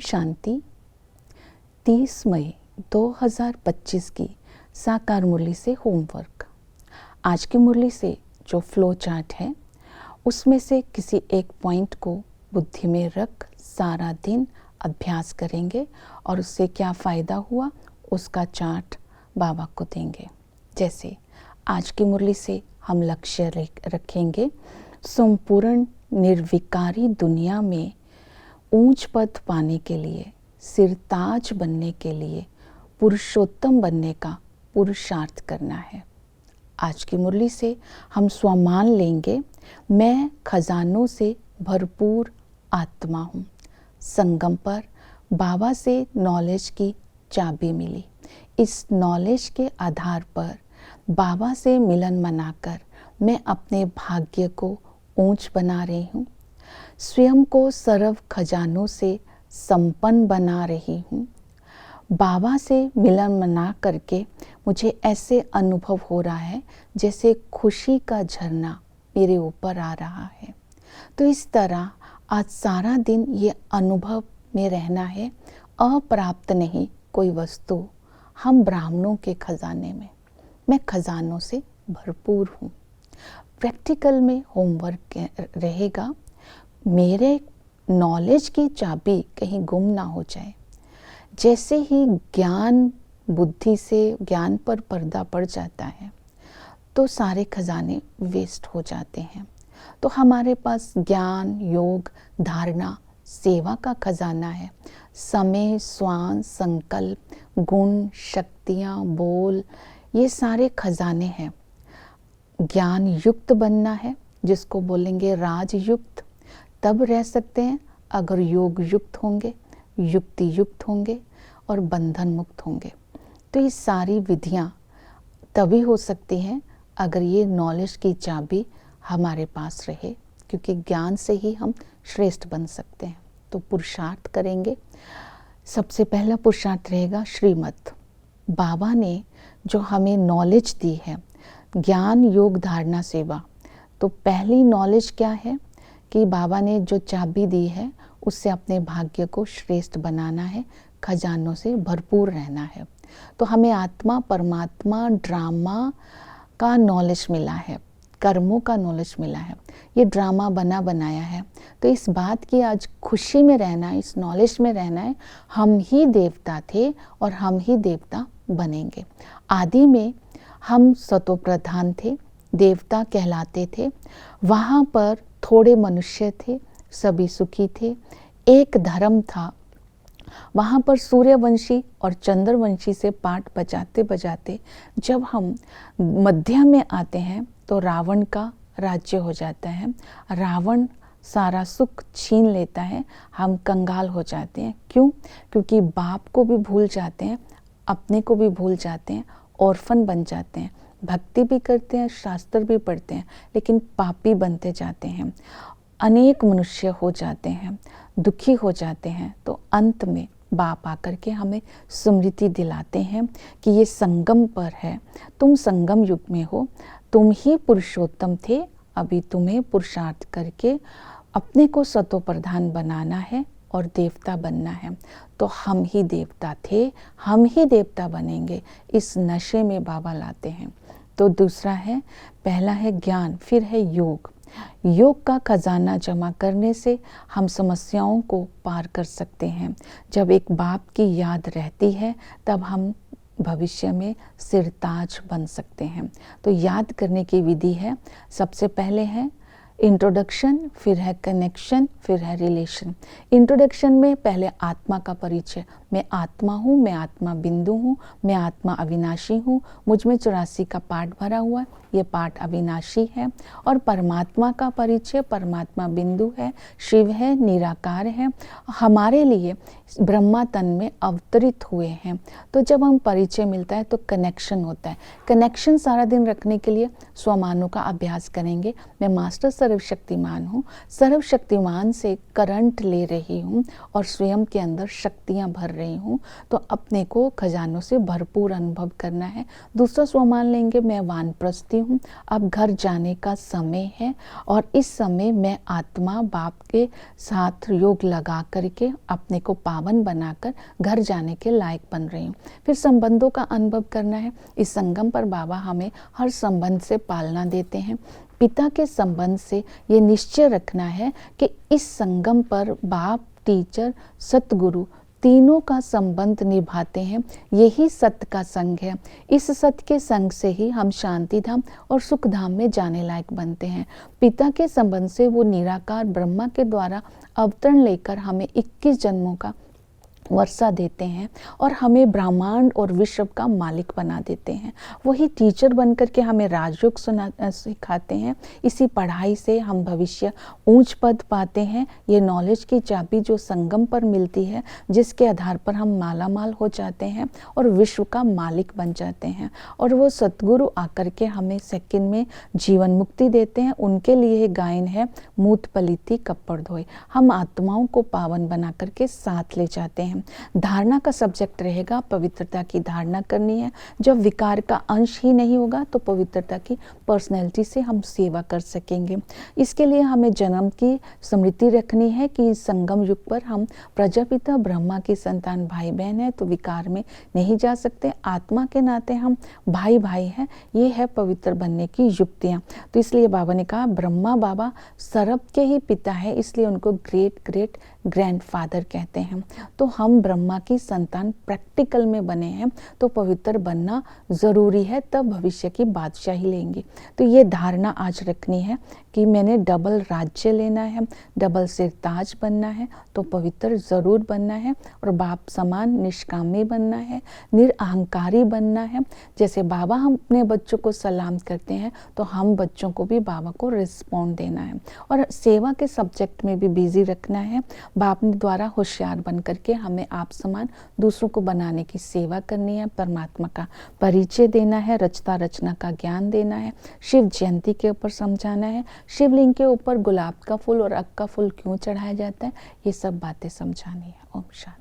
शांति। 30 मई 2025 की साकार मुरली से होमवर्क। आज की मुरली से जो फ्लो चार्ट है उसमें से किसी एक पॉइंट को बुद्धि में रख सारा दिन अभ्यास करेंगे और उससे क्या फ़ायदा हुआ उसका चार्ट बाबा को देंगे। जैसे आज की मुरली से हम लक्ष्य रखेंगे संपूर्ण निर्विकारी दुनिया में ऊंच पद पाने के लिए, सिरताज बनने के लिए, पुरुषोत्तम बनने का पुरुषार्थ करना है। आज की मुरली से हम स्वमान लेंगे, मैं खजानों से भरपूर आत्मा हूँ। संगम पर बाबा से नॉलेज की चाबी मिली। इस नॉलेज के आधार पर बाबा से मिलन मनाकर मैं अपने भाग्य को ऊंच बना रही हूँ। स्वयं को सर्व खजानों से संपन्न बना रही हूँ। बाबा से मिलन मना करके मुझे ऐसे अनुभव हो रहा है जैसे खुशी का झरना मेरे ऊपर आ रहा है। तो इस तरह आज सारा दिन ये अनुभव में रहना है, अप्राप्त नहीं कोई वस्तु, हम ब्राह्मणों के खजाने में, मैं खजानों से भरपूर हूँ। प्रैक्टिकल में होमवर्क रहेगा, मेरे नॉलेज की चाबी कहीं गुम ना हो जाए। जैसे ही ज्ञान बुद्धि से ज्ञान पर पर्दा पड़ जाता है तो सारे खजाने वेस्ट हो जाते हैं। तो हमारे पास ज्ञान, योग, धारणा, सेवा का खजाना है। समय, स्वान, संकल्प, गुण, शक्तियाँ, बोल, ये सारे खजाने हैं। ज्ञान युक्त बनना है, जिसको बोलेंगे राजयुक्त, तब रह सकते हैं अगर योग युक्त होंगे, युक्ति युक्त होंगे और बंधन मुक्त होंगे। तो ये सारी विधियां तभी हो सकती हैं अगर ये नॉलेज की चाबी हमारे पास रहे, क्योंकि ज्ञान से ही हम श्रेष्ठ बन सकते हैं। तो पुरुषार्थ करेंगे। सबसे पहला पुरुषार्थ रहेगा श्रीमत। बाबा ने जो हमें नॉलेज दी है, ज्ञान, योग, धारणा, सेवा, तो पहली नॉलेज क्या है कि बाबा ने जो चाबी दी है उससे अपने भाग्य को श्रेष्ठ बनाना है, खजानों से भरपूर रहना है। तो हमें आत्मा, परमात्मा, ड्रामा का नॉलेज मिला है, कर्मों का नॉलेज मिला है। ये ड्रामा बना बनाया है। तो इस बात की आज खुशी में रहना है, इस नॉलेज में रहना है, हम ही देवता थे और हम ही देवता बनेंगे। आदि में हम सतो प्रधान थे, देवता कहलाते थे। वहाँ पर थोड़े मनुष्य थे, सभी सुखी थे, एक धर्म था। वहाँ पर सूर्यवंशी और चंद्रवंशी से पाठ बजाते बजाते जब हम मध्य में आते हैं तो रावण का राज्य हो जाता है। रावण सारा सुख छीन लेता है, हम कंगाल हो जाते हैं। क्यों? क्योंकि बाप को भी भूल जाते हैं, अपने को भी भूल जाते हैं, ऑर्फन बन जाते हैं। भक्ति भी करते हैं, शास्त्र भी पढ़ते हैं, लेकिन पापी बनते जाते हैं। अनेक मनुष्य हो जाते हैं, दुखी हो जाते हैं। तो अंत में बाप आकर के हमें स्मृति दिलाते हैं कि ये संगम पर है, तुम संगम युग में हो, तुम ही पुरुषोत्तम थे, अभी तुम्हें पुरुषार्थ करके अपने को सतो प्रधान बनाना है और देवता बनना है। तो हम ही देवता थे, हम ही देवता बनेंगे, इस नशे में बाबा लाते हैं। तो दूसरा है, पहला है ज्ञान, फिर है योग। योग का खजाना जमा करने से हम समस्याओं को पार कर सकते हैं। जब एक बाप की याद रहती है तब हम भविष्य में सिरताज बन सकते हैं। तो याद करने की विधि है, सबसे पहले है इंट्रोडक्शन, फिर है कनेक्शन, फिर है रिलेशन। इंट्रोडक्शन में पहले आत्मा का परिचय, मैं आत्मा हूँ, मैं आत्मा बिंदु हूँ, मैं आत्मा अविनाशी हूँ, मुझ में 84 का पार्ट भरा हुआ है, ये पार्ट अविनाशी है। और परमात्मा का परिचय, परमात्मा बिंदु है, शिव है, निराकार है, हमारे लिए ब्रह्मा तन में अवतरित हुए हैं। तो जब हम परिचय मिलता है तो कनेक्शन होता है। कनेक्शन सारा दिन रखने के लिए स्वमानों का अभ्यास करेंगे। मैं मास्टर सर्वशक्तिमान हूँ, सर्वशक्तिमान से करंट ले रही हूँ और स्वयं के अंदर शक्तियाँ भर रही हूँ, तो अपने को खजानों से भरपूर अनुभव करना है। दूसरा स्व मान लेंगे, मैं वानप्रस्थी हूँ, अब घर जाने का समय है और इस समय मैं आत्मा बाप के साथ योग लगा करके अपने को पावन बनाकर घर जाने के लायक बन रही हूँ। फिर संबंधों का अनुभव करना है। इस संगम पर बाबा हमें हर संबंध से पालना देते हैं। पिता के संबंध से ये निश्चय रखना है कि इस संगम पर बाप, टीचर, सतगुरु तीनों का संबंध निभाते हैं। यही सत्य का संग है। इस सत्य के संग से ही हम शांति धाम और सुख धाम में जाने लायक बनते हैं। पिता के संबंध से वो निराकार ब्रह्मा के द्वारा अवतरण लेकर हमें 21 जन्मों का वर्षा देते हैं और हमें ब्रह्मांड और विश्व का मालिक बना देते हैं। वही टीचर बनकर के हमें राजयोग सिखाते हैं। इसी पढ़ाई से हम भविष्य ऊंच पद पाते हैं। ये नॉलेज की चाबी जो संगम पर मिलती है, जिसके आधार पर हम मालामाल हो जाते हैं और विश्व का मालिक बन जाते हैं। और वो सतगुरु आकर के हमें सेकंड में जीवन मुक्ति देते हैं। उनके लिए गायन है, मूत पलीती कपड़ धोए। हम आत्माओं को पावन बना करके साथ ले जाते हैं। धारणा का सब्जेक्ट रहेगा, पवित्रता की धारणा करनी है। जब विकार का अंश ही नहीं होगा तो पवित्रता की पर्सनैलिटी से हम सेवा कर सकेंगे। इसके लिए हमें जन्म की स्मृति रखनी है कि इस संगम युग पर हम प्रजापिता ब्रह्मा की संतान भाई बहन है, तो विकार में नहीं जा सकते। आत्मा के नाते हम भाई भाई हैं। ये है पवित्र बनने की युक्तियाँ। तो इसलिए बाबा ने कहा ब्रह्मा बाबा सर्व के ही पिता है, इसलिए उनको ग्रेट ग्रेट ग्रैंडफादर कहते हैं। तो हम ब्रह्मा की संतान प्रैक्टिकल में बने हैं, तो पवित्र बनना ज़रूरी है, तब भविष्य की बादशाही लेंगे। तो ये धारणा आज रखनी है कि मैंने डबल राज्य लेना है, डबल सिरताज बनना है, तो पवित्र ज़रूर बनना है और बाप समान निष्कामी बनना है, निरअहंकारी बनना है। जैसे बाबा हम अपने बच्चों को सलाम करते हैं, तो हम बच्चों को भी बाबा को रिस्पॉन्ड देना है और सेवा के सब्जेक्ट में भी बिजी रखना है। बाप ने द्वारा होशियार बन करके हमें आप समान दूसरों को बनाने की सेवा करनी है। परमात्मा का परिचय देना है, रचता रचना का ज्ञान देना है, शिव जयंती के ऊपर समझाना है, शिवलिंग के ऊपर गुलाब का फूल और अक का फूल क्यों चढ़ाया जाता है, ये सब बातें समझानी है। ओम शांति।